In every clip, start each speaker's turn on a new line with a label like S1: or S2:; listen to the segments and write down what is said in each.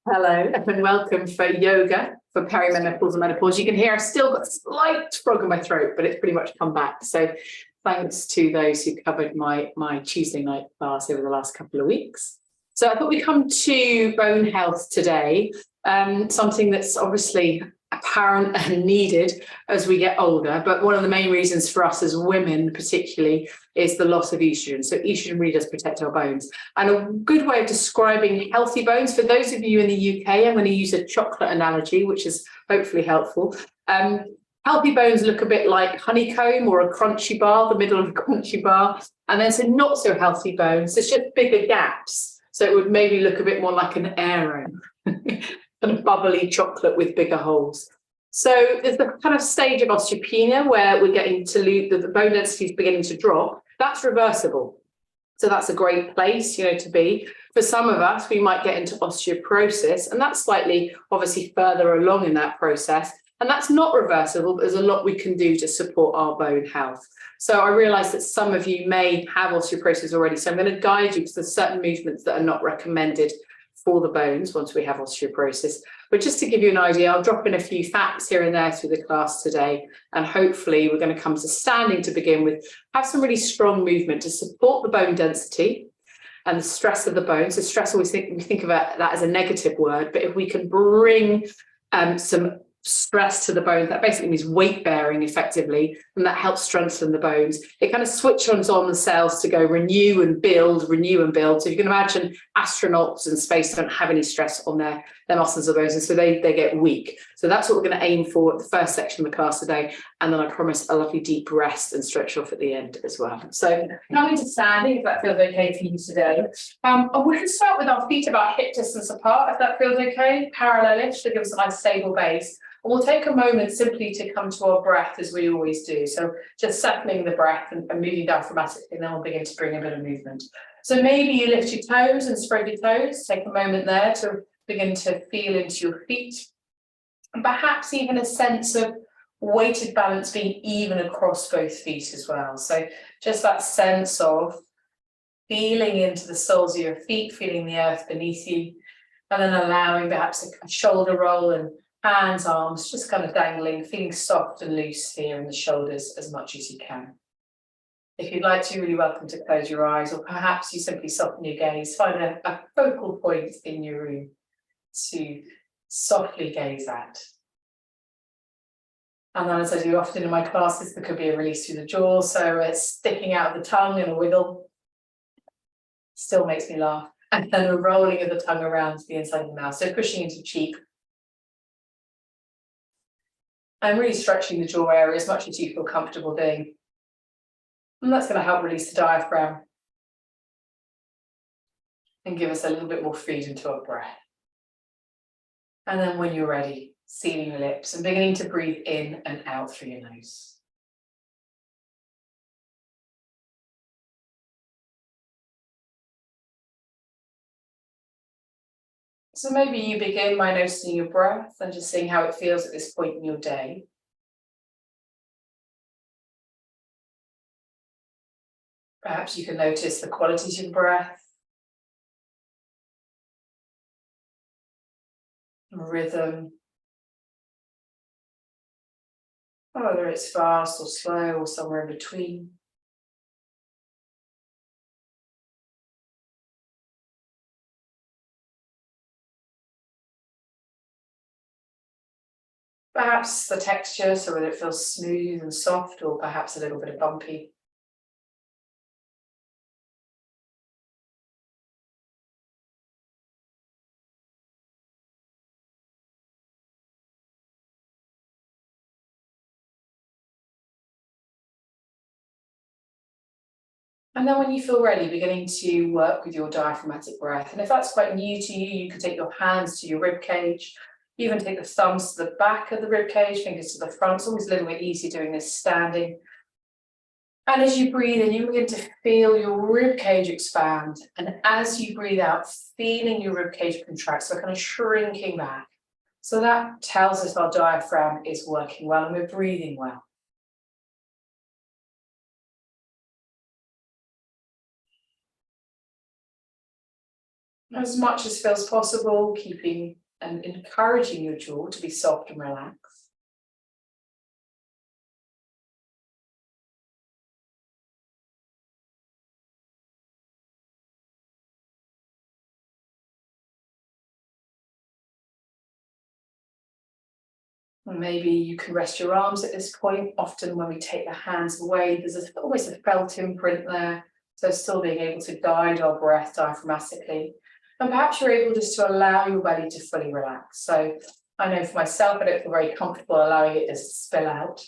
S1: Hello and welcome for yoga for perimenopause and menopause. You can hear I've still got a slight frog in my throat, but it's pretty much come back. So thanks to those who covered my Tuesday night class over the last couple of weeks. So I thought we'd come to bone health today, something that's obviously apparent and needed as we get older. But one of the main reasons for us as women particularly is the loss of estrogen. So estrogen really does protect our bones. And a good way of describing healthy bones, for those of you in the UK, I'm going to use a chocolate analogy, which is hopefully helpful. Healthy bones look a bit like honeycomb or a crunchy bar, the middle of a crunchy bar. And then some not so healthy bones, there's just bigger gaps. So it would maybe look a bit more like an aero, kind of bubbly chocolate with bigger holes. So there's the kind of stage of osteopenia where we're getting to lose, the bone density is beginning to drop. That's reversible. So that's a great place, to be. For some of us, we might get into osteoporosis, and that's slightly, obviously, further along in that process. And that's not reversible, but there's a lot we can do to support our bone health. So I realise that some of you may have osteoporosis already. So I'm going to guide you because there's certain movements that are not recommended for the bones once we have osteoporosis. But just to give you an idea, I'll drop in a few facts here and there through the class today. And hopefully we're going to come to standing to begin with, have some really strong movement to support the bone density and the stress of the bones. So stress, we think about that as a negative word, but if we can bring some stress to the bones, that basically means weight bearing effectively, and that helps strengthen the bones. It kind of switches on the cells to go renew and build. So you can imagine astronauts in space don't have any stress on their muscles or bones, and so they get weak. So that's what we're going to aim for at the first section of the class today, and then I promise a lovely deep rest and stretch off at the end as well. So coming to standing, if that feels okay for you today. We can start with our feet about hip distance apart, if that feels okay, parallelish, to give us a nice stable base. And we'll take a moment simply to come to our breath as we always do. So just settling the breath and moving diaphragmatically, and then we'll begin to bring a bit of movement. So maybe you lift your toes and spread your toes. Take a moment there to begin to feel into your feet. And perhaps even a sense of weighted balance being even across both feet as well. So just that sense of feeling into the soles of your feet, feeling the earth beneath you, and then allowing perhaps a shoulder roll and hands, arms, just kind of dangling, feeling soft and loose here in the shoulders as much as you can. If you'd like to, you're really welcome to close your eyes, or perhaps you simply soften your gaze, find a focal point in your room to softly gaze at. And then, as I do often in my classes, there could be a release through the jaw, so it's sticking out of the tongue and a wiggle. Still makes me laugh. And then a rolling of the tongue around to the inside of the mouth, so pushing into cheek. I'm really stretching the jaw area as much as you feel comfortable doing. And that's going to help release the diaphragm and give us a little bit more freedom to our breath. And then when you're ready, sealing your lips and beginning to breathe in and out through your nose. So maybe you begin by noticing your breath and just seeing how it feels at this point in your day. Perhaps you can notice the qualities of your breath, rhythm, whether it's fast or slow or somewhere in between. Perhaps the texture, so whether it feels smooth and soft or perhaps a little bit of bumpy. And then when you feel ready, beginning to work with your diaphragmatic breath. And if that's quite new to you, you can take your hands to your rib cage, even take the thumbs to the back of the rib cage, fingers to the front. It's always a little bit easier doing this standing. And as you breathe in, you begin to feel your rib cage expand. And as you breathe out, feeling your rib cage contract, so kind of shrinking back. So that tells us our diaphragm is working well and we're breathing well. As much as feels possible, keeping and encouraging your jaw to be soft and relaxed. And maybe you can rest your arms at this point. Often when we take the hands away, there's always a felt imprint there. So still being able to guide our breath diaphragmatically. And perhaps you're able just to allow your belly to fully relax. So I know for myself, I don't feel very comfortable allowing it just to spill out.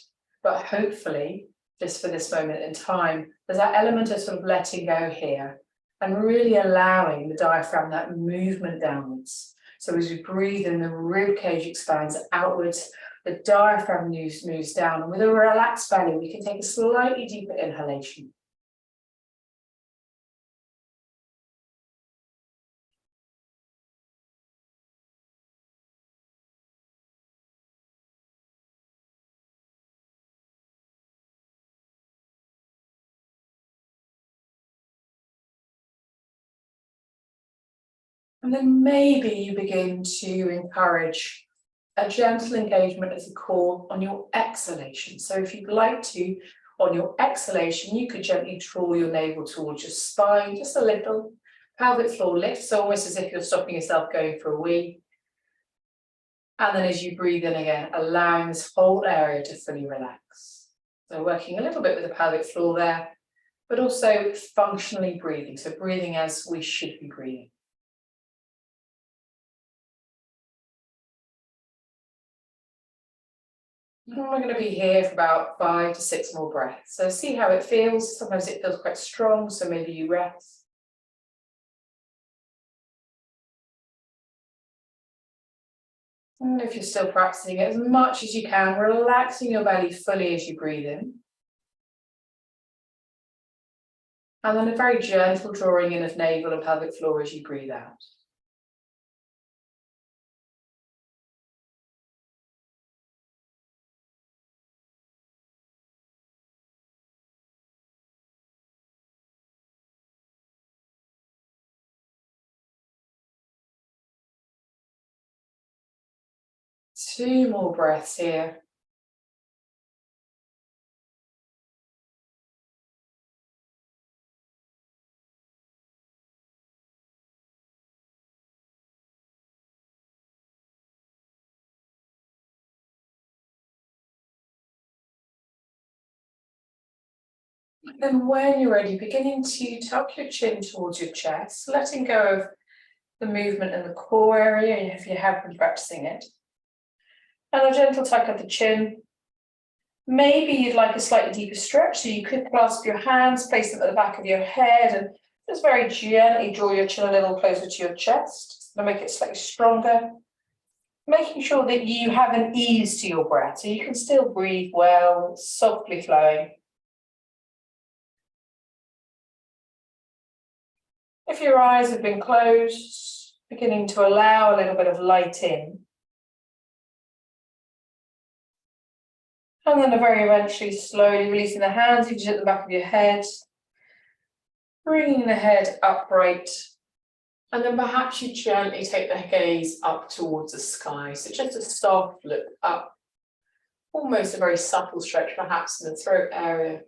S1: But hopefully, just for this moment in time, there's that element of sort of letting go here and really allowing the diaphragm that movement downwards. So as we breathe in, the rib cage expands outwards, the diaphragm moves down, and with a relaxed belly, we can take a slightly deeper inhalation. And then maybe you begin to encourage a gentle engagement of the core on your exhalation. So if you'd like to, on your exhalation, you could gently draw your navel towards your spine, just a little. Pelvic floor lifts, almost as if you're stopping yourself going for a wee. And then as you breathe in again, allowing this whole area to fully relax. So working a little bit with the pelvic floor there, but also functionally breathing. So breathing as we should be breathing. And we're going to be here for about 5 to 6 more breaths. So see how it feels. Sometimes it feels quite strong, so maybe you rest. And if you're still practicing it as much as you can, relaxing your belly fully as you breathe in. And then a very gentle drawing in of navel and pelvic floor as you breathe out. Two more breaths here. And when you're ready, beginning to tuck your chin towards your chest, letting go of the movement in the core area if you have been practicing it. And a gentle tuck of the chin. Maybe you'd like a slightly deeper stretch, so you could clasp your hands, place them at the back of your head, and just very gently draw your chin a little closer to your chest to make it slightly stronger. Making sure that you have an ease to your breath, so you can still breathe well, softly flowing. If your eyes have been closed, beginning to allow a little bit of light in. And then very eventually, slowly releasing the hands, you just at the back of your head, bringing the head upright. And then perhaps you gently take the gaze up towards the sky. So just a soft look up, almost a very subtle stretch, perhaps in the throat area.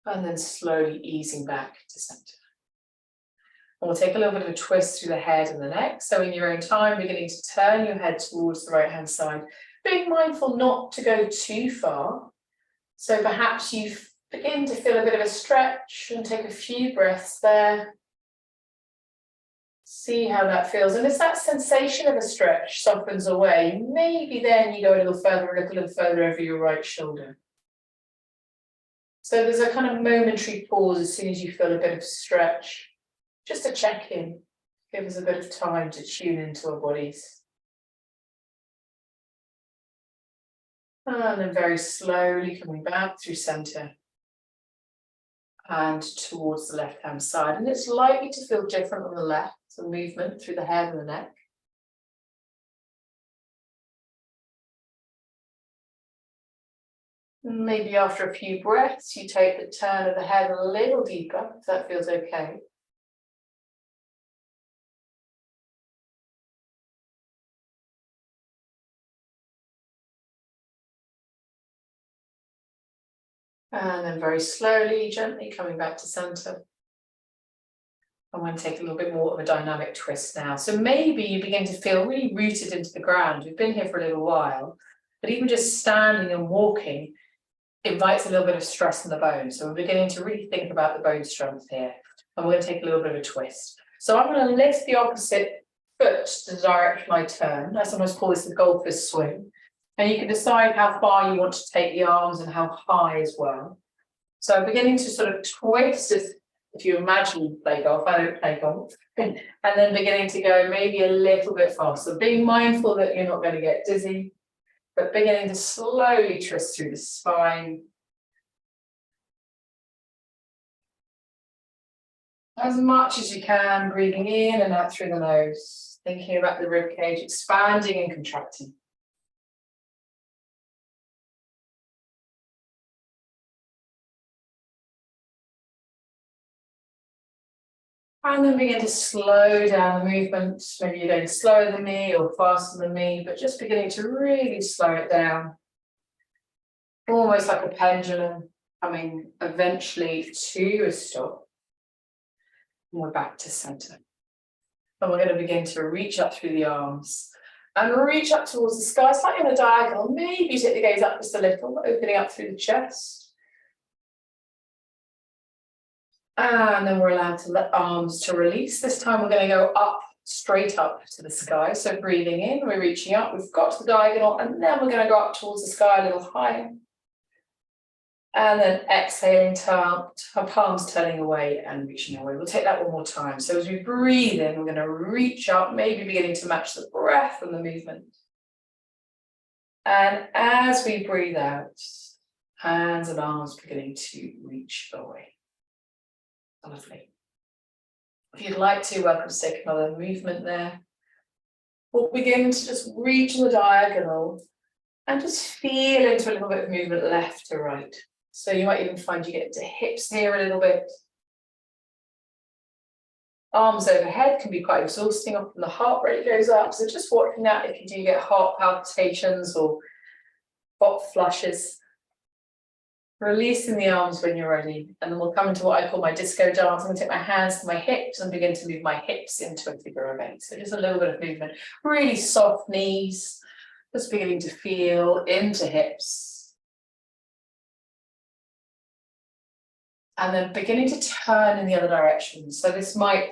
S1: And then slowly easing back to center. And we'll take a little bit of a twist through the head and the neck. So in your own time, beginning to turn your head towards the right-hand side, being mindful not to go too far. So perhaps you begin to feel a bit of a stretch and take a few breaths there. See how that feels. And as that sensation of a stretch softens away, maybe then you go a little further over your right shoulder. So there's a kind of momentary pause as soon as you feel a bit of stretch, just to check in, give us a bit of time to tune into our bodies. And then very slowly coming back through center and towards the left-hand side. And it's likely to feel different on the left, so movement through the head and the neck. Maybe after a few breaths, you take the turn of the head a little deeper, if that feels okay. And then very slowly, gently coming back to center. I'm going to take a little bit more of a dynamic twist now. So maybe you begin to feel really rooted into the ground. You've been here for a little while, but even just standing and walking invites a little bit of stress in the bones. So we're beginning to really think about the bone strength here. And we're going to take a little bit of a twist. So I'm going to lift the opposite foot to the direction I turn. I sometimes call this the golfer's swing. And you can decide how far you want to take the arms and how high as well. So I'm beginning to sort of twist, if you imagine you play golf, I don't play golf, and then beginning to go maybe a little bit faster, being mindful that you're not going to get dizzy, but beginning to slowly twist through the spine. As much as you can, breathing in and out through the nose, thinking about the rib cage expanding and contracting. And then begin to slow down the movement. Maybe you're going slower than me or faster than me, but just beginning to really slow it down. Almost like a pendulum, coming eventually to a stop. And we're back to center. And we're going to begin to reach up through the arms and reach up towards the sky, slightly on a diagonal. Maybe take the gaze up just a little, opening up through the chest. And then we're allowed to let arms to release. This time we're going to go up, straight up to the sky. So breathing in, we're reaching up, we've got to the diagonal, and then we're going to go up towards the sky a little higher. And then exhaling, palms turning away and reaching away. We'll take that one more time. So as we breathe in, we're going to reach up, maybe beginning to match the breath and the movement. And as we breathe out, hands and arms beginning to reach away. Lovely. If you'd like to, welcome to take another movement there. We'll begin to just reach the diagonal and just feel into a little bit of movement left to right. So you might even find you get into hips here a little bit. Arms overhead can be quite exhausting, often the heart rate goes up. So just watching that if you do get heart palpitations or hot flushes. Releasing the arms when you're ready, and then we'll come into what I call my disco dance. I'm going to take my hands to my hips and begin to move my hips into a figure of 8. So just a little bit of movement, really soft knees, just beginning to feel into hips. And then beginning to turn in the other direction. So this might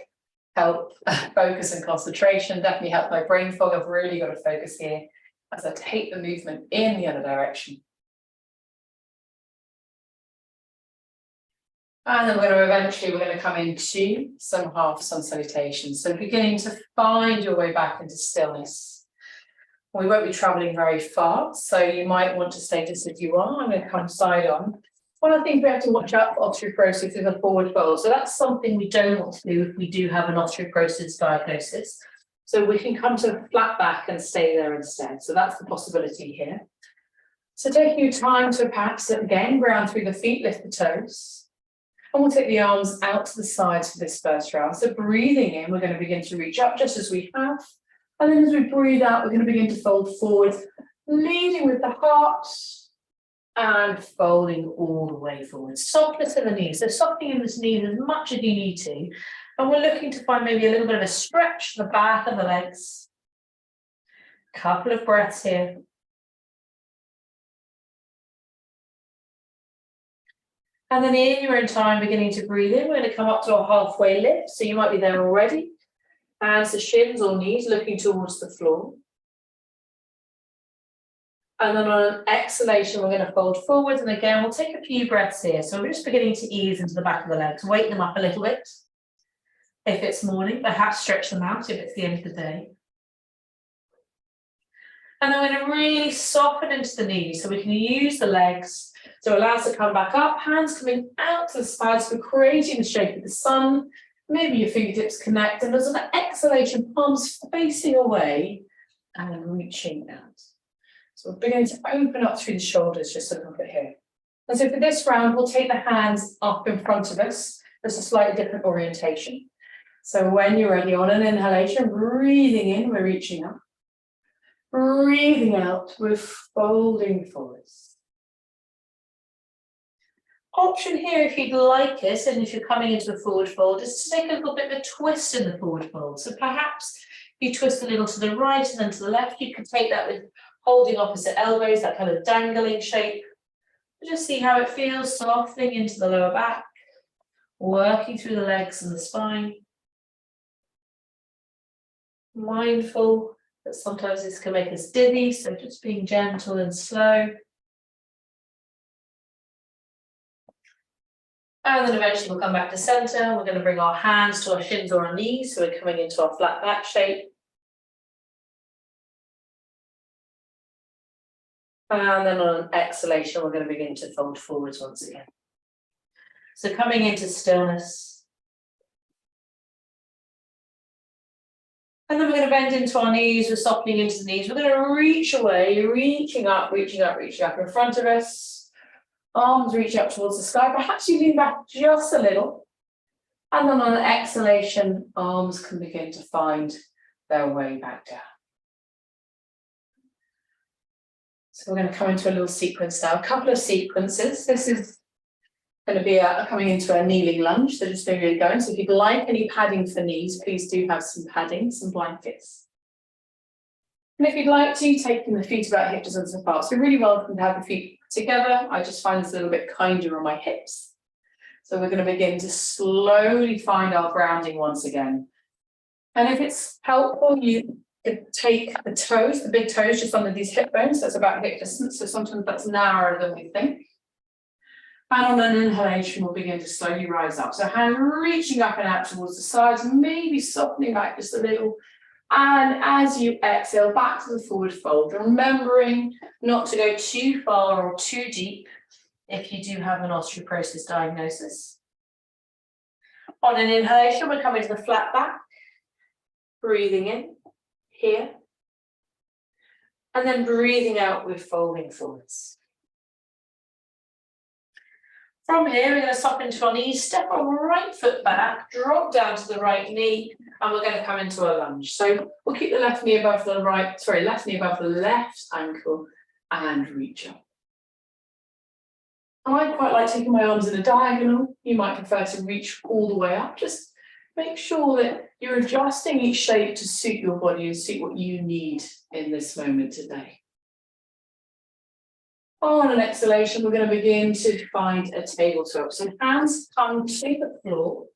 S1: help focus and concentration, definitely help my brain fog. I've really got to focus here as I take the movement in the other direction. And then we're going to come into some half sun salutations. So beginning to find your way back into stillness. We won't be traveling very far, so you might want to stay just as you are. I'm going to come side on. One of the things we have to watch out for osteoporosis is a forward fold. So that's something we don't want to do if we do have an osteoporosis diagnosis. So we can come to a flat back and stay there instead. So that's the possibility here. So taking your time to perhaps again ground through the feet, lift the toes. And we'll take the arms out to the sides for this first round. So breathing in, we're going to begin to reach up just as we have. And then as we breathe out, we're going to begin to fold forward, leading with the heart and folding all the way forward. Softness in the knees. So softening in the knees as much as you need to. And we're looking to find maybe a little bit of a stretch to the back of the legs. Couple of breaths here. And then in your own time, beginning to breathe in, we're going to come up to a halfway lift. So you might be there already. Hands to shins or knees, looking towards the floor. And then on an exhalation, we're going to fold forward. And again, we'll take a few breaths here. So we're just beginning to ease into the back of the legs. Wake them up a little bit. If it's morning, perhaps stretch them out if it's the end of the day. And then we're going to really soften into the knees. So we can use the legs to allow us to come back up, hands coming out to the sides for creating the shape of the sun. Maybe your fingertips connect, and as an exhalation, palms facing away and reaching out. So we're beginning to open up through the shoulders just a little bit here. And so for this round, we'll take the hands up in front of us. There's a slightly different orientation. So when you're ready, on an inhalation, breathing in, we're reaching up. Breathing out, we're folding forwards.
S2: Option here, if you'd like it, and if you're coming into a forward fold, is to take a little bit of a twist in the forward fold. So perhaps you twist a little to the right and then to the left. You can take that with holding opposite elbows, that kind of dangling shape. Just see how it feels, softening into the lower back, working through the legs and the spine. Mindful that sometimes this can make us dizzy, so just being gentle and slow. And then eventually we'll come back to center. We're going to bring our hands to our shins or our knees, so we're coming into our flat back shape. And then on an exhalation, we're going to begin to fold forwards once again. So coming into stillness. And then we're going to bend into our knees, we're softening into the knees. We're going to reach away, reaching up in front of us. Arms reach up towards the sky. Perhaps you lean back just a little. And then on an exhalation, arms can begin to find their way back down. So we're going to come into a little sequence now, a couple of sequences. This is going to be coming into a kneeling lunge, so just really going. So if you'd like any padding for knees, please do have some padding, some blankets. And if you'd like to, taking the feet about hip distance apart. So really welcome to have the feet together. I just find this a little bit kinder on my hips. So we're going to begin to slowly find our grounding once again. And if it's helpful, you take the toes, the big toes, just under these hip bones. That's about hip distance. So sometimes that's narrower than we think. And on an inhalation, we'll begin to slowly rise up. So hands reaching up and out towards the sides, maybe softening back just a little. And as you exhale, back to the forward fold, remembering not to go too far or too deep if you do have an osteoporosis diagnosis. On an inhalation, we're coming to the flat back, breathing in here, and then breathing out with folding forwards. From here, we're going to soften into our knees, step our right foot back, drop down to the right knee, and we're going to come into a lunge. So we'll keep the left knee above the left knee above the left ankle and reach up. I quite like taking my arms in a diagonal. You might prefer to reach all the way up. Just make sure that you're adjusting each shape to suit your body and suit what you need in this moment today. On an exhalation, we're going to begin to find a tabletop. So hands come to the floor,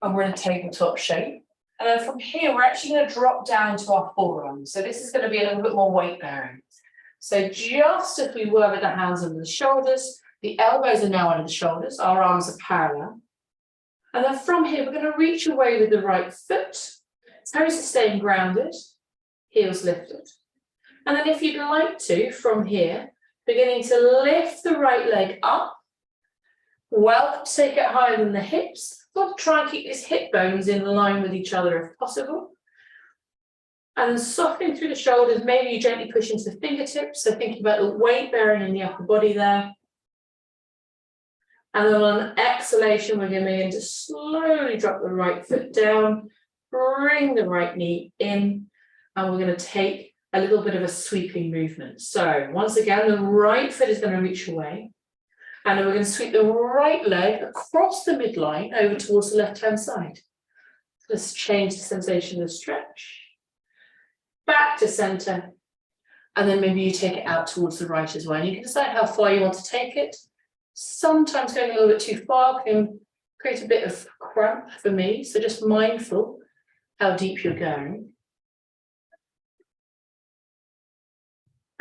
S2: and we're in a tabletop shape. And then from here, we're actually going to drop down to our forearms. So this is going to be a little bit more weight bearing. So just as we were with the hands under the shoulders, the elbows are now under the shoulders, our arms are parallel. And then from here, we're going to reach away with the right foot, toes are staying grounded, heels lifted. And then if you'd like to, from here, beginning to lift the right leg up. Welcome to take it higher than the hips. We'll try and keep these hip bones in line with each other if possible. And then softening through the shoulders, maybe you gently push into the fingertips. So thinking about the weight bearing in the upper body there. And then on an exhalation, we're going to begin to slowly drop the right foot down, bring the right knee in, and we're going to take a little bit of a sweeping movement. So once again, the right foot is going to reach away, and then we're going to sweep the right leg across the midline over towards the left-hand side. Let's change the sensation of stretch. Back to center, and then maybe you take it out towards the right as well. And you can decide how far you want to take it. Sometimes going a little bit too far can create a bit of cramp for me, so just mindful how deep you're going.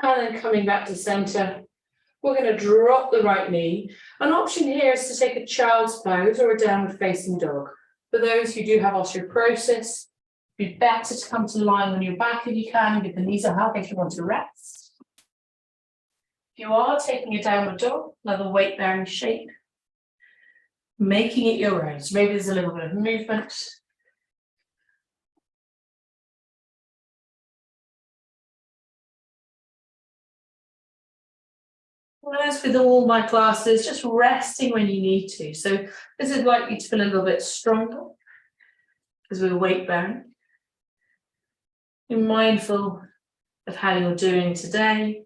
S2: And then coming back to center, we're going to drop the right knee. An option here is to take a child's pose or a downward facing dog. For those who do have osteoporosis, it'd be better to come to lying on your back if you can, give the knees a hug if you want to rest. If you are taking a downward dog, another weight bearing shape, making it your own. So maybe there's a little bit of movement. As with all my classes, just resting when you need to. So this is likely to feel a little bit stronger because we're weight bearing. Be mindful of how you're doing today,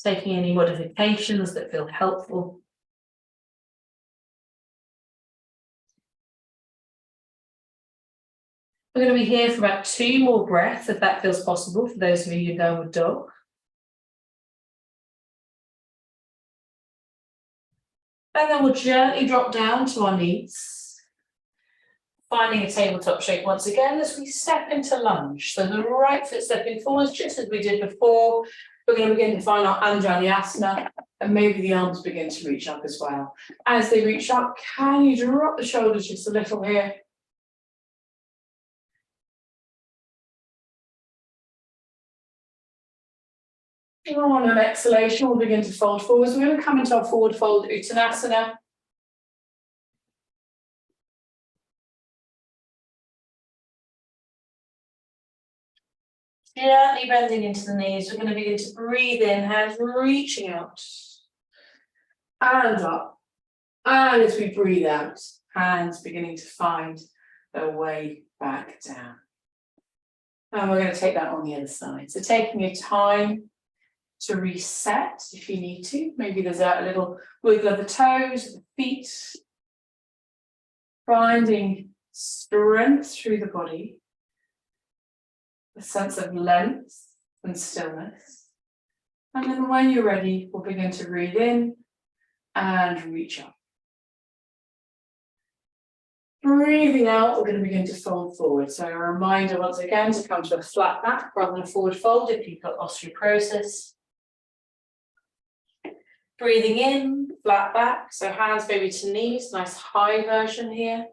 S2: taking any modifications that feel helpful. We're going to be here for about 2 more breaths, if that feels possible for those of you in downward dog. And then we'll gently drop down to our knees, finding a tabletop shape once again as we step into lunge. So the right foot stepping forwards, just as we did before. We're going to begin to find our Anjali-asana, and maybe the arms begin to reach up as well. As they reach up, can you drop the shoulders just a little here? On an exhalation, we'll begin to fold forwards. We're going to come into our forward fold Uttanasana. Gently bending into the knees. We're going to begin to breathe in, hands reaching out. And up. And as we breathe out, hands beginning to find their way back down. And we're going to take that on the other side. So taking your time to reset if you need to. Maybe there's a little wiggle of the toes, the feet. Finding strength through the body. A sense of length and stillness. And then when you're ready, we'll begin to breathe in and reach up. Breathing out, we're going to begin to fold forward. So a reminder once again to come to a flat back rather than a forward fold if you've got osteoporosis. Breathing in, flat back, so hands maybe to knees, nice high version here.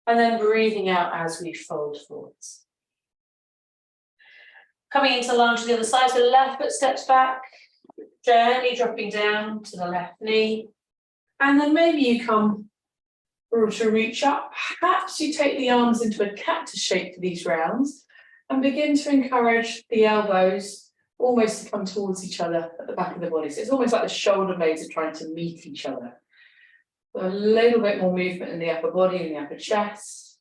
S2: And then breathing out as we fold forwards. Coming into lunge to the other side, so left foot steps back, gently dropping down to the left knee. And then maybe you come to reach up. Perhaps you take the arms into a cactus shape for these rounds and begin to encourage the elbows almost to come towards each other at the back of the body. So it's almost like the shoulder blades are trying to meet each other. So a little bit more movement in the upper body and the upper chest.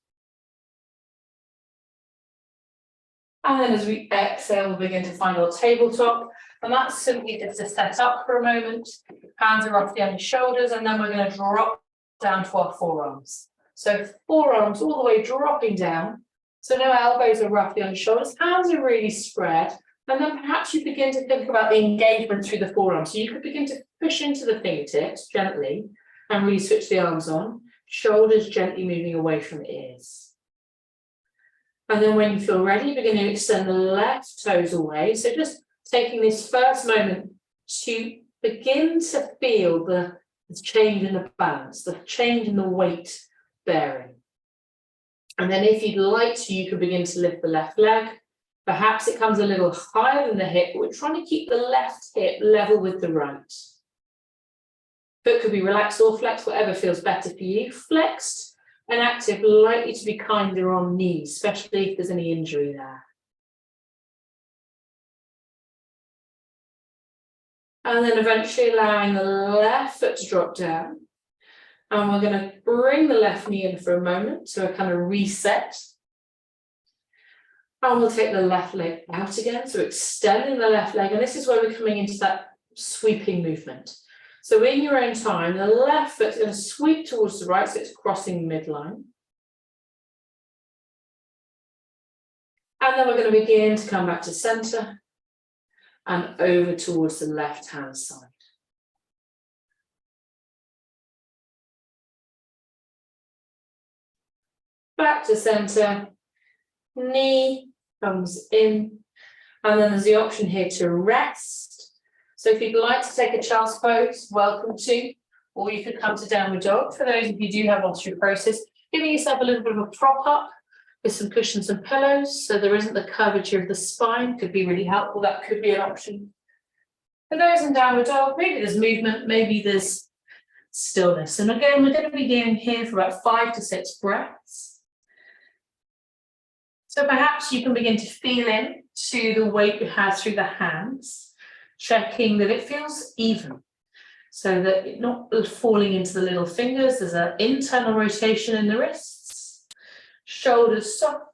S2: And then as we exhale, we'll begin to find our tabletop. And that's simply just to set up for a moment. Hands are off the under shoulders, and then we're going to drop down to our forearms. So forearms all the way dropping down. So no elbows are roughly on shoulders. Hands are really spread. And then perhaps you begin to think about the engagement through the forearms. So you could begin to push into the fingertips gently and really switch the arms on. Shoulders gently moving away from the ears. And then when you feel ready, begin to extend the left toes away. So just taking this first moment to begin to feel the change in the balance, the change in the weight bearing. And then if you'd like to, you could begin to lift the left leg. Perhaps it comes a little higher than the hip, but we're trying to keep the left hip level with the right. Foot could be relaxed or flexed, whatever feels better for you. Flexed and active, likely to be kinder on knees, especially if there's any injury there. And then eventually allowing the left foot to drop down. And we're going to bring the left knee in for a moment, so a kind of reset. And we'll take the left leg out again, so extending the left leg. And this is where we're coming into that sweeping movement. So in your own time, the left foot's going to sweep towards the right, so it's crossing midline. And then we're going to begin to come back to center and over towards the left-hand side. Back to center, knee comes in, and then there's the option here to rest. So if you'd like to take a child's pose, welcome to, or you could come to downward dog. For those of you who do have osteoporosis, giving yourself a little bit of a prop up with some cushions and pillows, so there isn't the curvature of the spine, could be really helpful. That could be an option. For those in downward dog, maybe there's movement, maybe there's stillness. And again, we're going to be doing here for about 5 to 6 breaths. So perhaps you can begin to feel in to the weight you have through the hands, checking that it feels even, so that it's not falling into the little fingers. There's an internal rotation in the wrists, shoulders soft.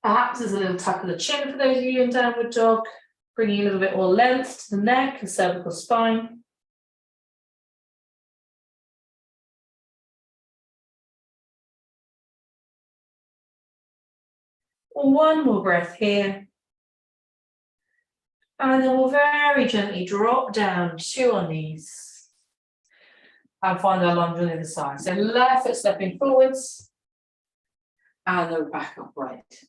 S2: Perhaps there's a little tuck of the chin for those of you in downward dog, bringing a little bit more length to the neck and cervical spine. One more breath here. And then we'll very gently drop down to our knees and find our lunge on the other side. So left foot stepping forwards and then back upright.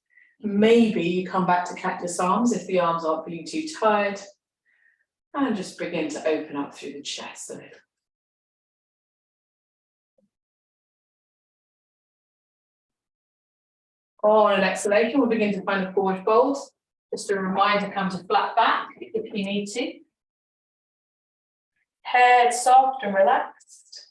S2: Maybe you come back to cactus arms if the arms aren't feeling too tired, and just begin to open up through the chest a little. On an exhalation, we'll begin to find a forward fold. Just a reminder, come to flat back if you need to. Head soft and relaxed.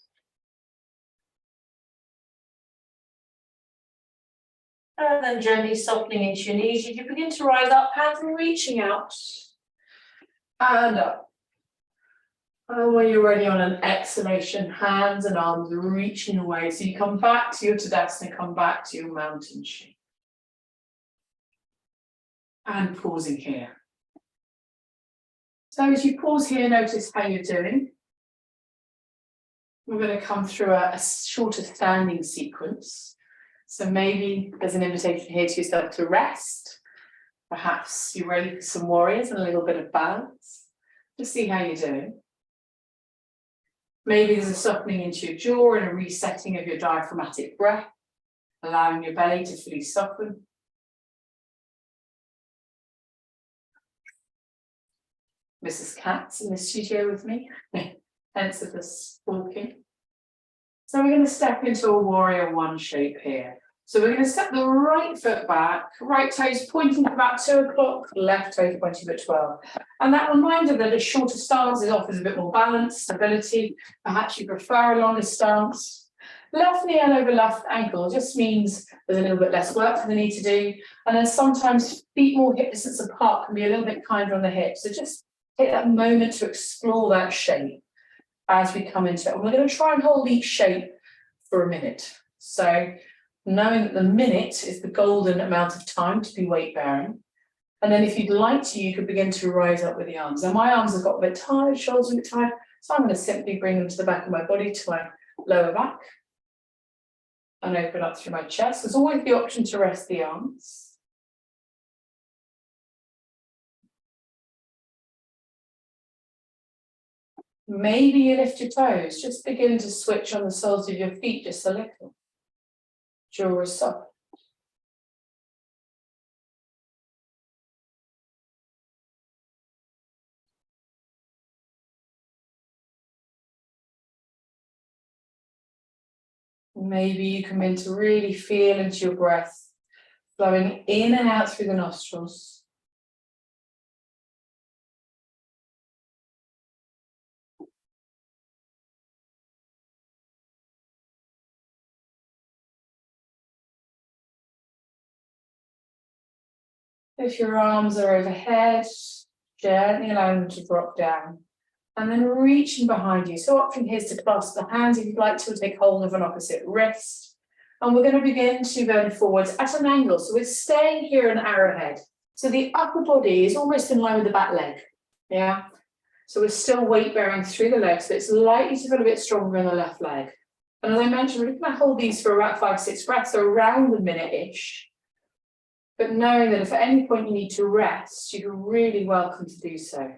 S2: And then gently softening into your knees, you can begin to rise up, hands reaching out. And up. And when you're ready on an exhalation, hands and arms reaching away. So you come back to your Tadasana, come back to your mountain shape. And pausing here. So as you pause here, notice how you're doing. We're going to come through a shorter standing sequence. So maybe there's an invitation here to yourself to rest. Perhaps you're ready for some warriors and a little bit of balance. Just see how you're doing. Maybe there's a softening into your jaw and a resetting of your diaphragmatic breath, allowing your belly to fully soften. Mrs. Cat's in the studio with me, hence of this walking. So we're going to step into a warrior one shape here. So we're going to step the right foot back, right toes pointing to about 2 o'clock, left toes pointing at 12. And that reminder that a shorter stance offers a bit more balance, stability. Perhaps you prefer a longer stance. Left knee and over left ankle just means there's a little bit less work for the knee to do. And then sometimes feet more hip distance apart can be a little bit kinder on the hips. So just take that moment to explore that shape as we come into it. And we're going to try and hold each shape for a minute. So knowing that the minute is the golden amount of time to be weight bearing. And then if you'd like to, you could begin to rise up with the arms. Now my arms have got a bit tired, shoulders a bit tired. So I'm going to simply bring them to the back of my body to my lower back and open up through my chest. There's always the option to rest the arms. Maybe you lift your toes, just begin to switch on the soles of your feet just a little. Jaw is soft. Maybe you come in to really feel into your breath, flowing in and out through the nostrils. If your arms are overhead, gently allow them to drop down. And then reaching behind you. So option here is to clasp the hands if you'd like to, take hold of an opposite wrist. And we're going to begin to bend forwards at an angle. So we're staying here in arrowhead. So the upper body is almost in line with the back leg. Yeah. So we're still weight bearing through the legs, but it's likely to feel a bit stronger in the left leg. And as I mentioned, we're going to hold these for about 5-6 breaths, so around a minute-ish. But knowing that if at any point you need to rest, you're really welcome to do so.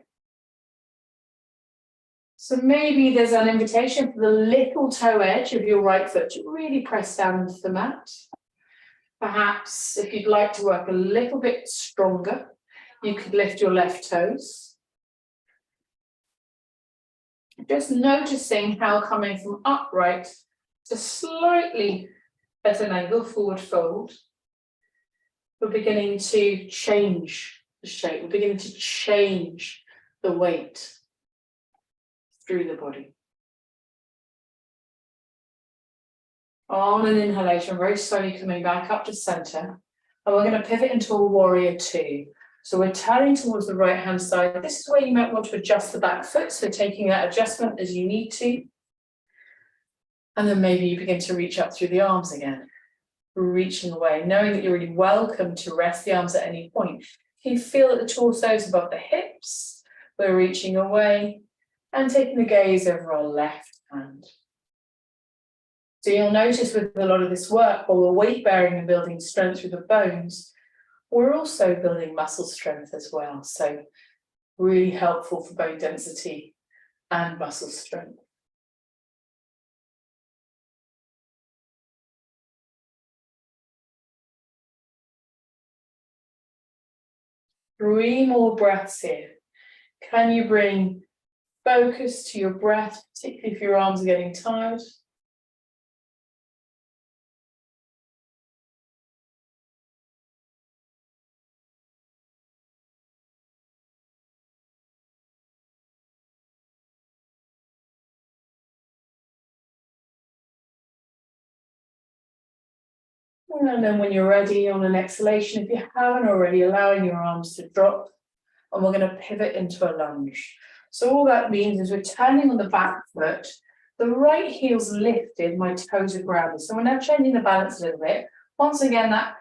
S2: So maybe there's an invitation for the little toe edge of your right foot to really press down into the mat. Perhaps if you'd like to work a little bit stronger, you could lift your left toes. Just noticing how coming from upright to slightly at an angle, forward fold, we're beginning to change the shape. We're beginning to change the weight through the body. On an inhalation, very slowly coming back up to center. And we're going to pivot into a warrior two. So we're turning towards the right hand side. This is where you might want to adjust the back foot. So taking that adjustment as you need to. And then maybe you begin to reach up through the arms again. Reaching away, knowing that you're really welcome to rest the arms at any point. If you feel that the torso is above the hips, we're reaching away and taking the gaze over our left hand. So you'll notice with a lot of this work, while we're weight bearing and building strength through the bones, We're also building muscle strength as well, so really helpful for bone density and muscle strength. Three more breaths here. Can you bring focus to your breath, particularly if your arms are getting tired? And then when you're ready on an exhalation, if you haven't already, allowing your arms to drop, and we're going to pivot into a lunge. So all that means is we're turning on the back foot, the right heel's lifted, my toes are grounded. So we're now changing the balance a little bit. Once again, that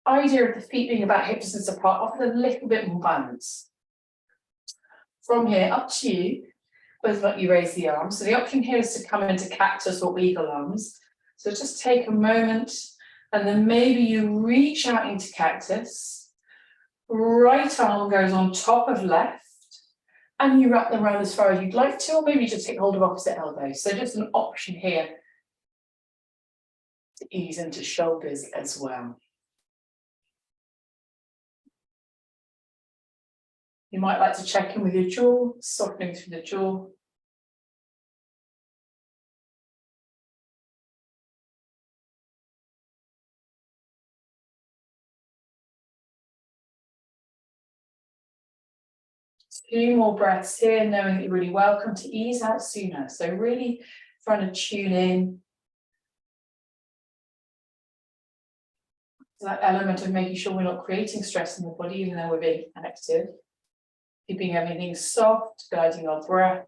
S2: idea of the feet being about hip distance apart offers a little bit more balance. From here, up to you, whether or not you raise the arms. So the option here is to come into cactus or eagle arms. So just take a moment, and then maybe you reach out into cactus. Right arm goes on top of left, and you wrap them around as far as you'd like to, or maybe just take hold of opposite elbows. So just an option here to ease into shoulders as well. You might like to check in with your jaw, softening through the jaw. Few more breaths here, knowing that you're really welcome to ease out sooner. So really trying to tune in to that element of making sure we're not creating stress in the body, even though we're being active. Keeping everything soft, guiding our breath.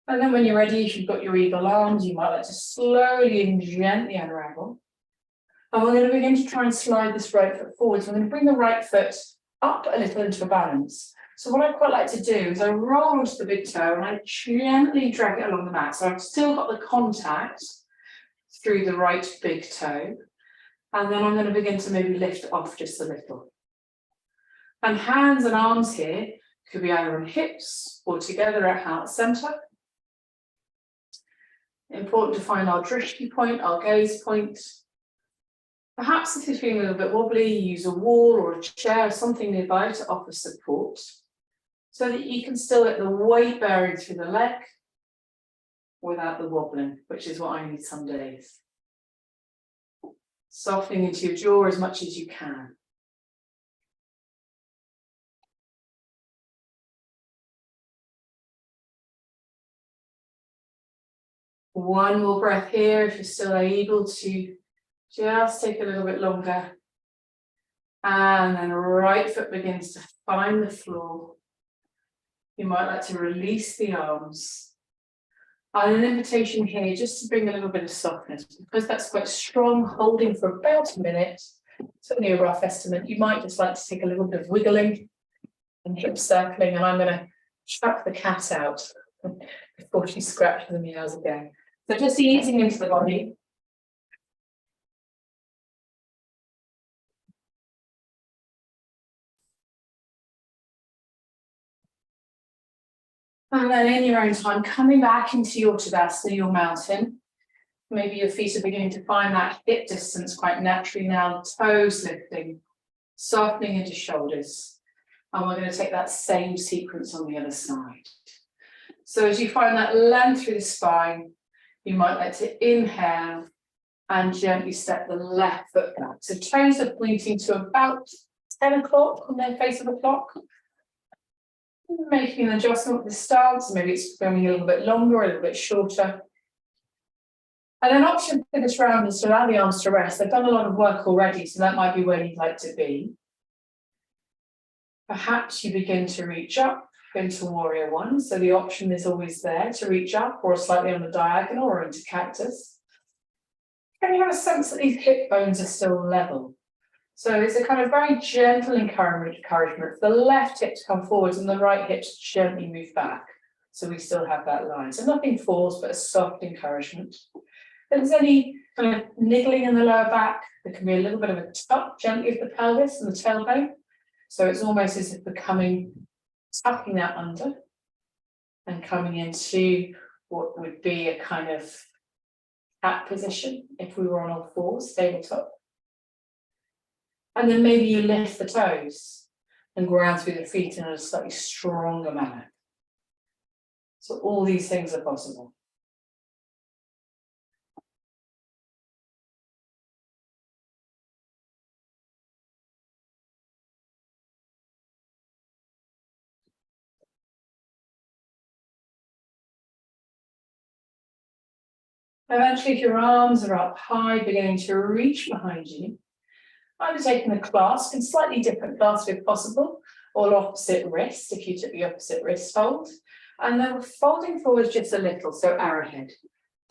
S2: And then when you're ready, if you've got your eagle arms, you might like to slowly and gently unravel. And we're going to begin to try and slide this right foot forwards. We're going to bring the right foot up a little into a balance. So what I quite like to do is I roll onto the big toe and I gently drag it along the mat. So I've still got the contact through the right big toe. And then I'm going to begin to maybe lift off just a little. And hands and arms here could be either on hips or together at heart center. Important to find our drishti point, our gaze point. Perhaps if you're feeling a little bit wobbly, use a wall or a chair or something nearby to offer support so that you can still get the weight bearing through the leg without the wobbling, which is what I need some days. Softening into your jaw as much as you can. One more breath here if you're still able to just take a little bit longer. And then right foot begins to find the floor. You might like to release the arms. And an invitation here just to bring a little bit of softness, because that's quite strong, holding for about a minute. It's only a rough estimate. You might just like to take a little bit of wiggling and hip circling, and I'm going to chuck the cat out before she scratches the meows again. So just easing into the body. And then in your own time, coming back into your Tadasana, your mountain. Maybe your feet are beginning to find that hip distance quite naturally now, toes lifting, softening into shoulders. And we're going to take that same sequence on the other side. So as you find that length through the spine, you might like to inhale and gently step the left foot back. So toes are pointing to about 10 o'clock on their face of the clock. Making an adjustment with the stance, maybe it's going a little bit longer, a little bit shorter. And an option for this round is to allow the arms to rest. They've done a lot of work already, so that might be where you'd like to be. Perhaps you begin to reach up into Warrior One. So the option is always there to reach up or slightly on the diagonal or into cactus. Can you have a sense that these hip bones are still level? So it's a kind of very gentle encouragement for the left hip to come forwards and the right hip to gently move back. So we still have that line. So nothing forced, but a soft encouragement. If there's any kind of niggling in the lower back. There can be a little bit of a tuck gently of the pelvis and the tailbone. So it's almost as if we're tucking that under and coming into what would be a kind of cat position if we were on all fours, tabletop. And then maybe you lift the toes and ground through the feet in a slightly stronger manner. So all these things are possible. Eventually, if your arms are up high, beginning to reach behind you, either taking the clasp in slightly different clasp if possible, or opposite wrist if you took the opposite wrist fold, and then we're folding forward just a little, so arrowhead.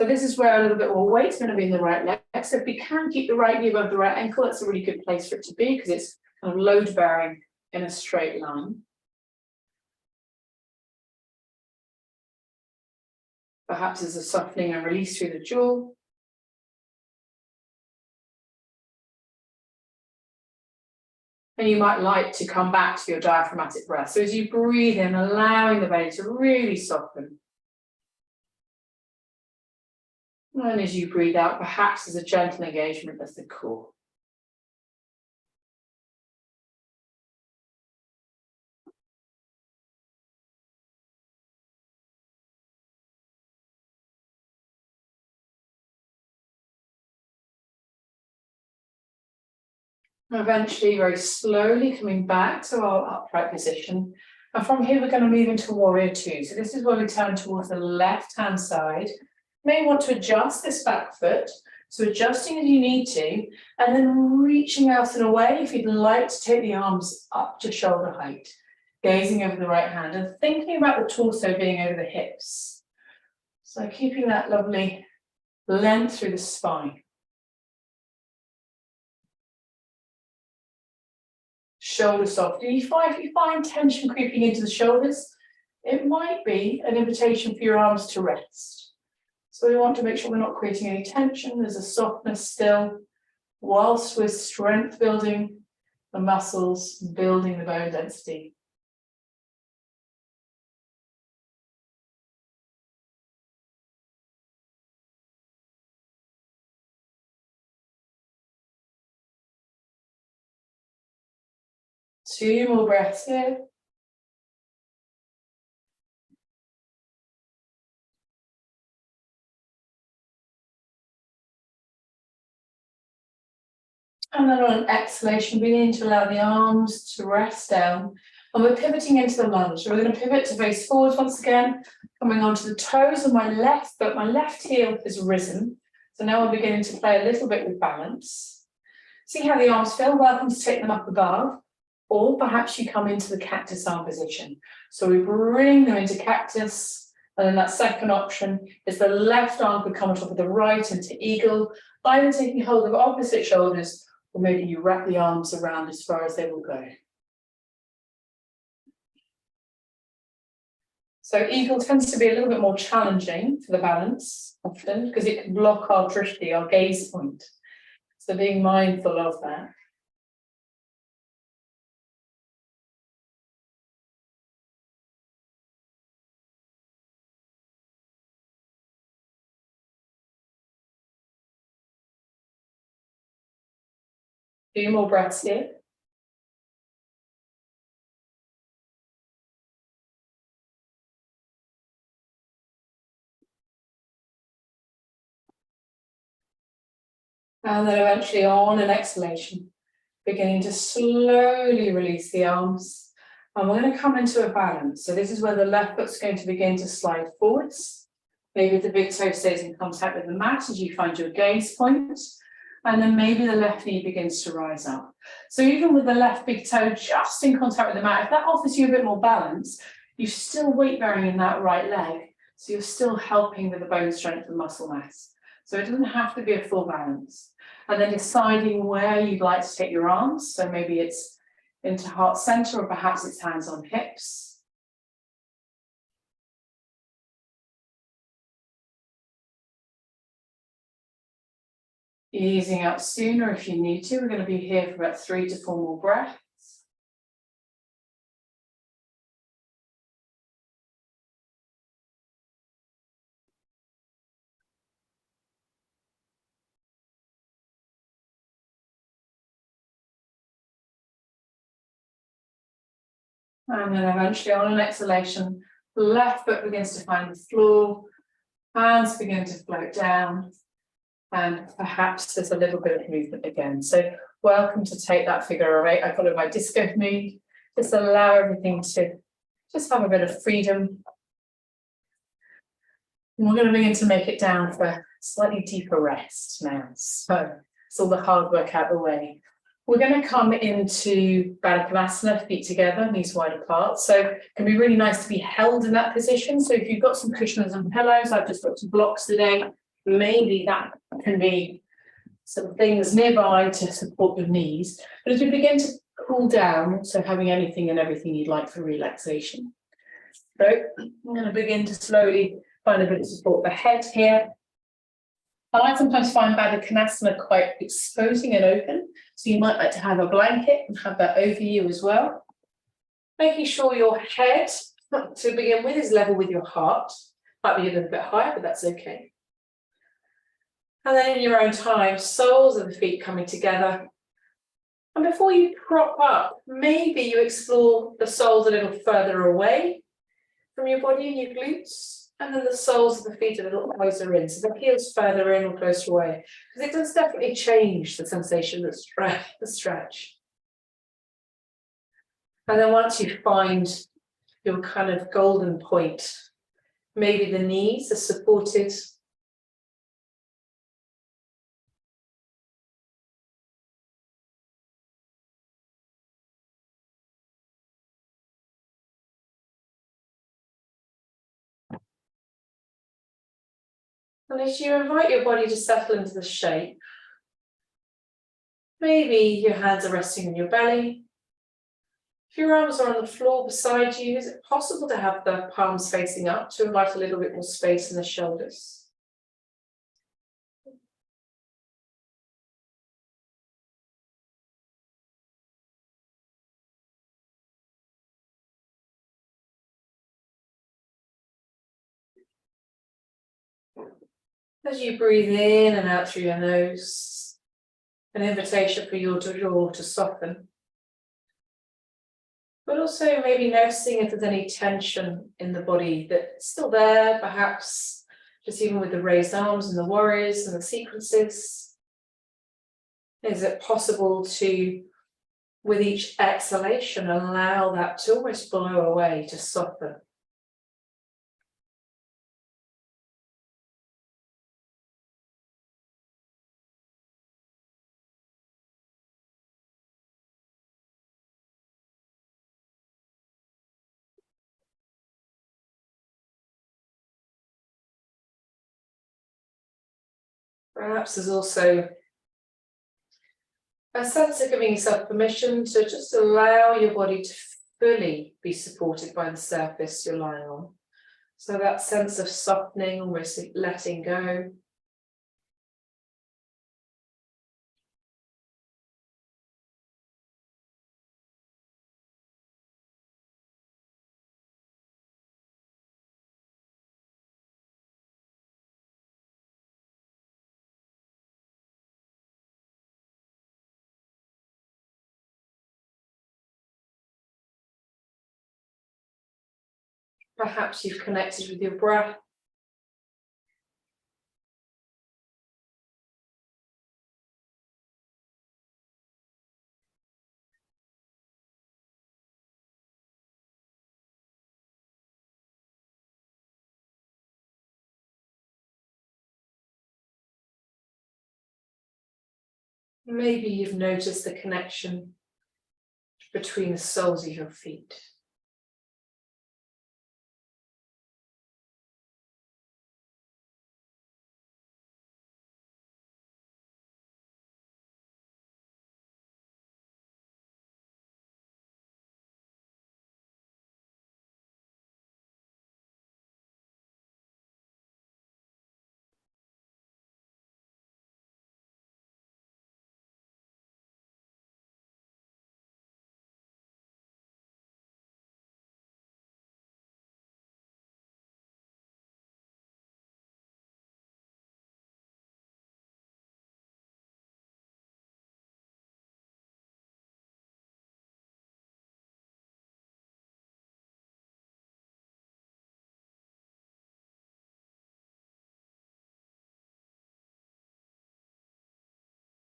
S2: So this is where a little bit more weight's going to be in the right leg. So if we can keep the right knee above the right ankle, that's a really good place for it to be because it's kind of load bearing in a straight line. Perhaps there's a softening and release through the jaw. And you might like to come back to your diaphragmatic breath. So as you breathe in, allowing the belly to really soften. And as you breathe out, perhaps there's a gentle engagement of the core. Eventually, very slowly coming back to our upright position. And from here, we're going to move into warrior two. So this is where we turn towards the left-hand side. You may want to adjust this back foot. So adjusting as you need to, and then reaching out and away if you'd like to take the arms up to shoulder height, gazing over the right hand and thinking about the torso being over the hips. So keeping that lovely length through the spine. Shoulder soft. If you find tension creeping into the shoulders, it might be an invitation for your arms to rest. So we want to make sure we're not creating any tension. There's a softness still, whilst we're strength building the muscles, building the bone density. Two more breaths here. And then on an exhalation, begin to allow the arms to rest down. And we're pivoting into the lunge. So we're going to pivot to face forward once again, coming onto the toes of my left, but my left heel has risen. So now we're beginning to play a little bit with balance. See how the arms feel. Welcome to take them up above. Or perhaps you come into the cactus arm position. So we bring them into cactus. And then that second option is the left arm could come on top of the right into eagle, either taking hold of opposite shoulders, or maybe you wrap the arms around as far as they will go. So eagle tends to be a little bit more challenging for the balance often because it can block our drishti, our gaze point. So being mindful of that. A few more breaths here. And then eventually on an exhalation, beginning to slowly release the arms. And we're going to come into a balance. So this is where the left foot's going to begin to slide forwards. Maybe the big toe stays in contact with the mat as you find your gaze point. And then maybe the left knee begins to rise up. So even with the left big toe just in contact with the mat, if that offers you a bit more balance, you're still weight bearing in that right leg. So you're still helping with the bone strength and muscle mass. So it doesn't have to be a full balance. And then deciding where you'd like to take your arms. So maybe it's into heart center or perhaps it's hands on hips. Easing out sooner if you need to. We're going to be here for about 3 to 4 more breaths. And then eventually on an exhalation, left foot begins to find the floor, hands begin to float down, and perhaps there's a little bit of movement again. So welcome to take that figure of 8. I call it my disco move. Just allow everything to just have a bit of freedom. And we're going to begin to make it down for a slightly deeper rest now. So it's all the hard work out of the way. We're going to come into Baddha Konasana, feet together, knees wide apart. So it can be really nice to be held in that position. So if you've got some cushions and pillows, I've just got some blocks today, maybe that can be some things nearby to support your knees. But as we begin to cool down, so having anything and everything you'd like for relaxation. So I'm going to begin to slowly find a bit of support for the head here. I sometimes find Baddha Konasana quite exposing and open, so you might like to have a blanket and have that over you as well. Making sure your head, to begin with, is level with your heart. Might be a little bit higher, but that's okay. And then in your own time, soles of the feet coming together. And before you prop up, maybe you explore the soles a little further away from your body and your glutes. And then the soles of the feet a little closer in. So the heels further in or closer away. Because it does definitely change the sensation of the stretch. And then once you find your kind of golden point, maybe the knees are supported. And as you invite your body to settle into the shape, maybe your hands are resting on your belly. If your arms are on the floor beside you, is it possible to have the palms facing up to invite a little bit more space in the shoulders? As you breathe in and out through your nose, an invitation for your jaw to soften. But also maybe noticing if there's any tension in the body that's still there, perhaps just even with the raised arms and the warriors and the sequences. Is it possible to, with each exhalation, allow that to almost blow away, to soften? Perhaps there's also a sense of giving yourself permission to just allow your body to fully be supported by the surface you're lying on. So that sense of softening, almost letting go. Perhaps you've connected with your breath. Maybe you've noticed the connection between the soles of your feet.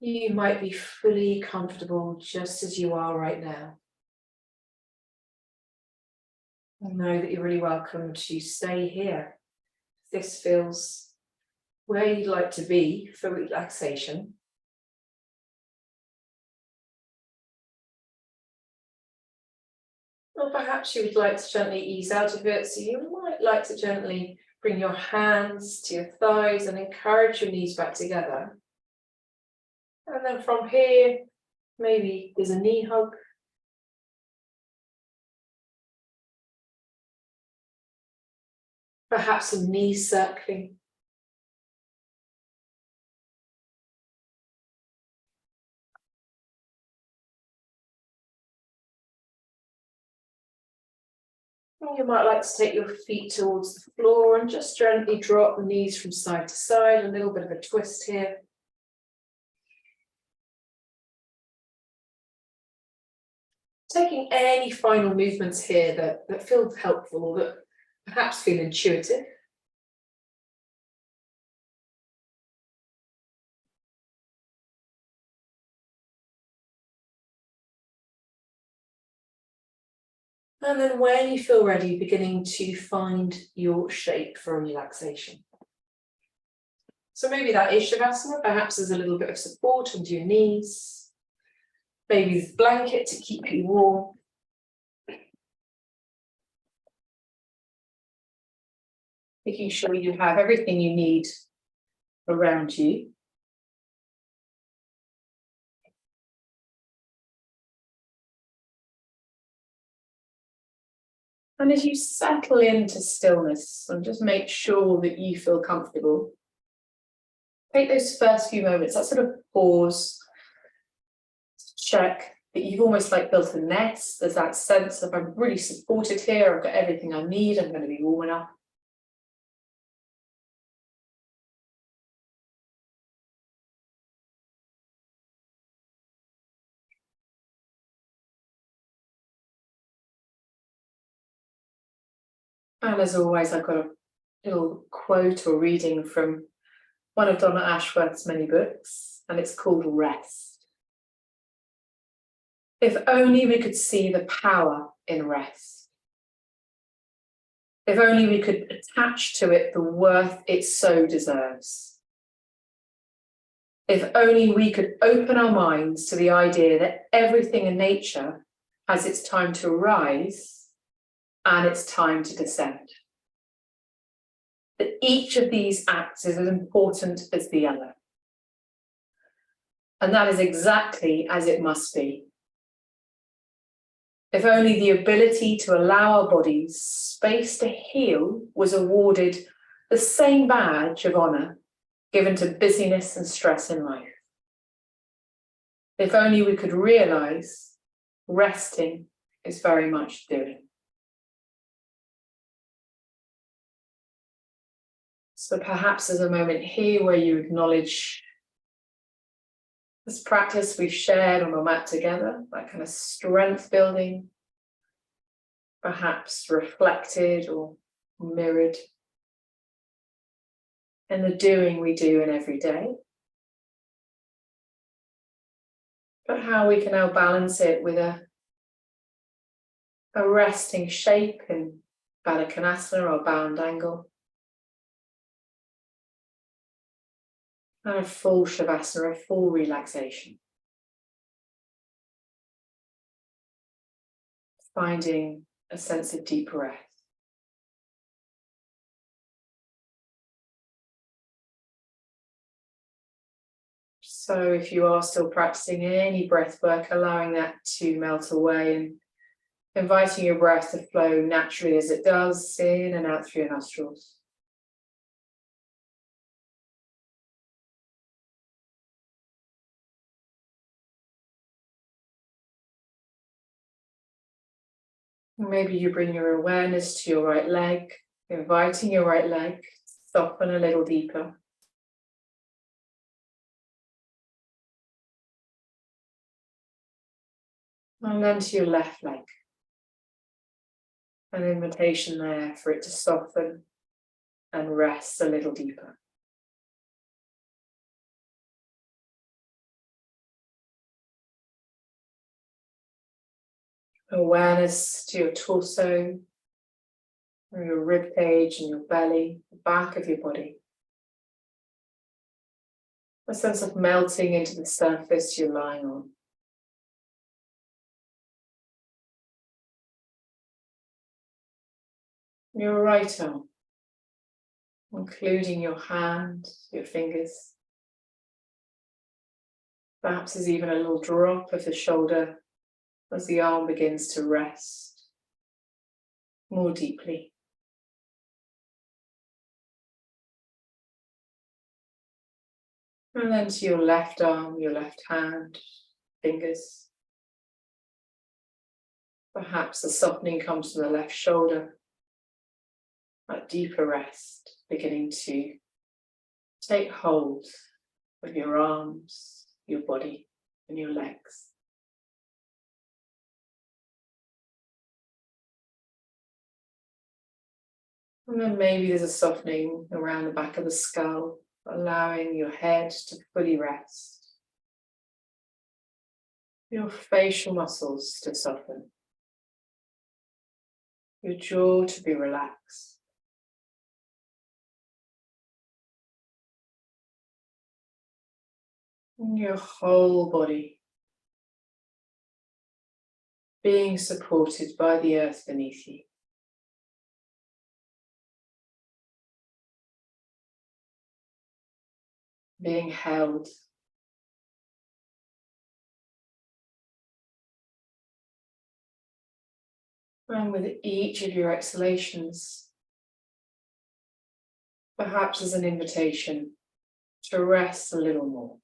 S2: You might be fully comfortable just as you are right now. And know that you're really welcome to stay here. This feels where you'd like to be for relaxation. Or perhaps you would like to gently ease out of it, so you might like to gently bring your hands to your thighs and encourage your knees back together. And then from here, maybe there's a knee hug. Perhaps some knee circling. You might like to take your feet towards the floor and just gently drop the knees from side to side, a little bit of a twist here. Taking any final movements here that feel helpful or that perhaps feel intuitive. And then when you feel ready, beginning to find your shape for relaxation. So maybe that is Shavasana, perhaps there's a little bit of support under your knees. Maybe there's a blanket to keep you warm. Making sure you have everything you need around you. And as you settle into stillness and just make sure that you feel comfortable, take those first few moments, that sort of pause, check that you've almost like built a nest. There's that sense of I'm really supported here, I've got everything I need, I'm going to be warm enough. And as always, I've got a little quote or reading from one of Donna Ashworth's many books, and it's called Rest. If only we could see the power in rest. If only we could attach to it the worth it so deserves. If only we could open our minds to the idea that everything in nature has its time to rise and its time to descend. That each of these acts is as important as the other. And that is exactly as it must be. If only the ability to allow our bodies space to heal was awarded the same badge of honour given to busyness and stress in life. If only we could realise resting is very much doing. So perhaps there's a moment here where you acknowledge this practice we've shared on our mat together, that kind of strength building, perhaps reflected or mirrored in the doing we do in every day. But how we can now balance it with a resting shape in Baddha Konasana or bound angle. And a full Shavasana, a full relaxation. Finding a sense of deep breath. So if you are still practicing any breath work, allowing that to melt away and inviting your breath to flow naturally as it does, in and out through your nostrils. Maybe you bring your awareness to your right leg, inviting your right leg to soften a little deeper. And then to your left leg. An invitation there for it to soften and rest a little deeper. Awareness to your torso, or your rib cage and your belly, the back of your body. A sense of melting into the surface you're lying on. Your right arm, including your hand, your fingers. Perhaps there's even a little drop of the shoulder as the arm begins to rest more deeply. And then to your left arm, your left hand, fingers. Perhaps a softening comes to the left shoulder, that deeper rest beginning to take hold of your arms, your body, and your legs. And then maybe there's a softening around the back of the skull, allowing your head to fully rest, your facial muscles to soften, your jaw to be relaxed. And your whole body being supported by the earth beneath you. Being held. And with each of your exhalations, perhaps as an invitation to rest a little more.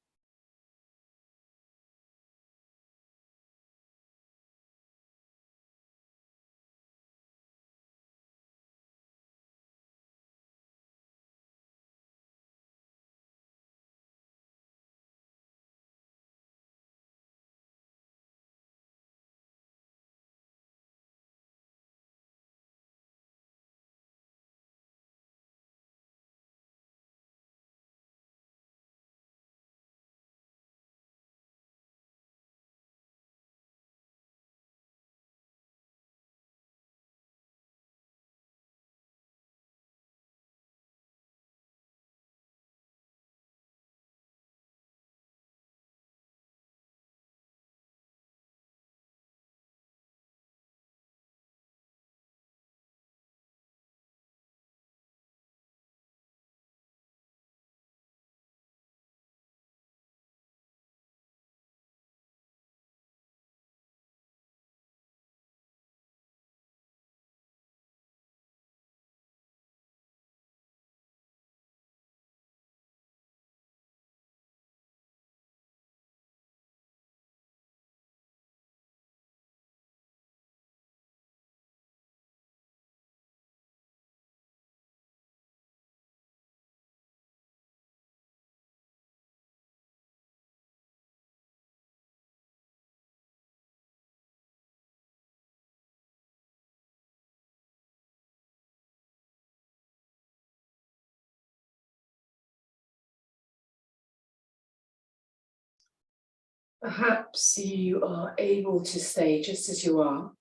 S2: Perhaps you are able to stay just as you are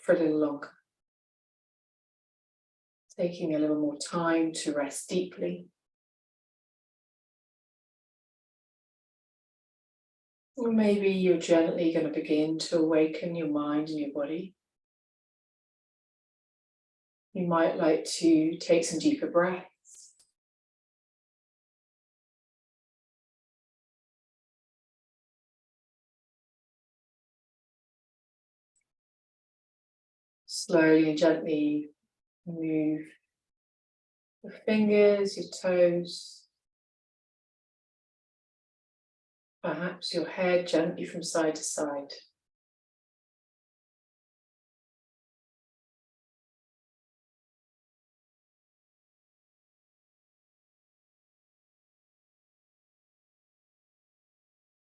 S2: for a little longer, taking a little more time to rest deeply. Or maybe you're gently going to begin to awaken your mind and your body. You might like to take some deeper breaths. Slowly and gently move your fingers, your toes, perhaps your head gently from side to side.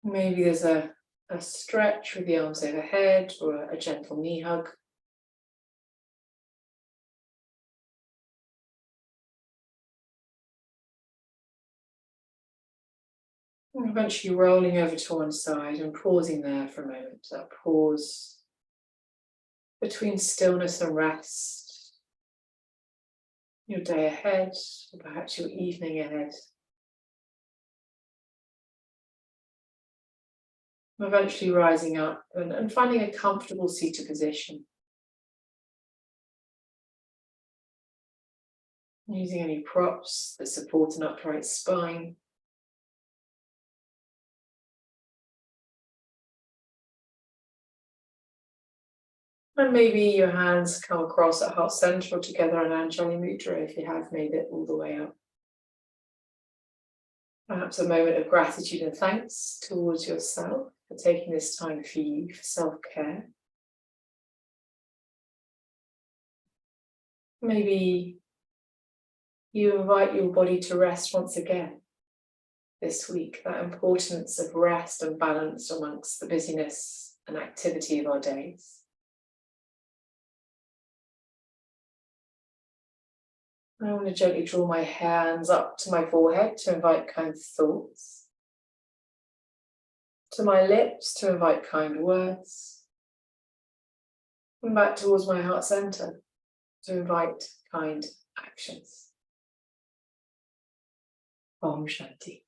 S2: Maybe there's a stretch with the arms overhead or a gentle knee hug. And eventually rolling over to one side and pausing there for a moment. That pause between stillness and rest, your day ahead, or perhaps your evening ahead. Eventually rising up and finding a comfortable seated position. Using any props that support an upright spine. And maybe your hands come across at heart center or together in Anjali Mudra if you have made it all the way up. Perhaps a moment of gratitude and thanks towards yourself for taking this time for you, for self-care. Maybe you invite your body to rest once again this week, that importance of rest and balance amongst the busyness and activity of our days. I want to gently draw my hands up to my forehead to invite kind thoughts, to my lips to invite kind words, and back towards my heart center to invite kind actions. Om Shanti.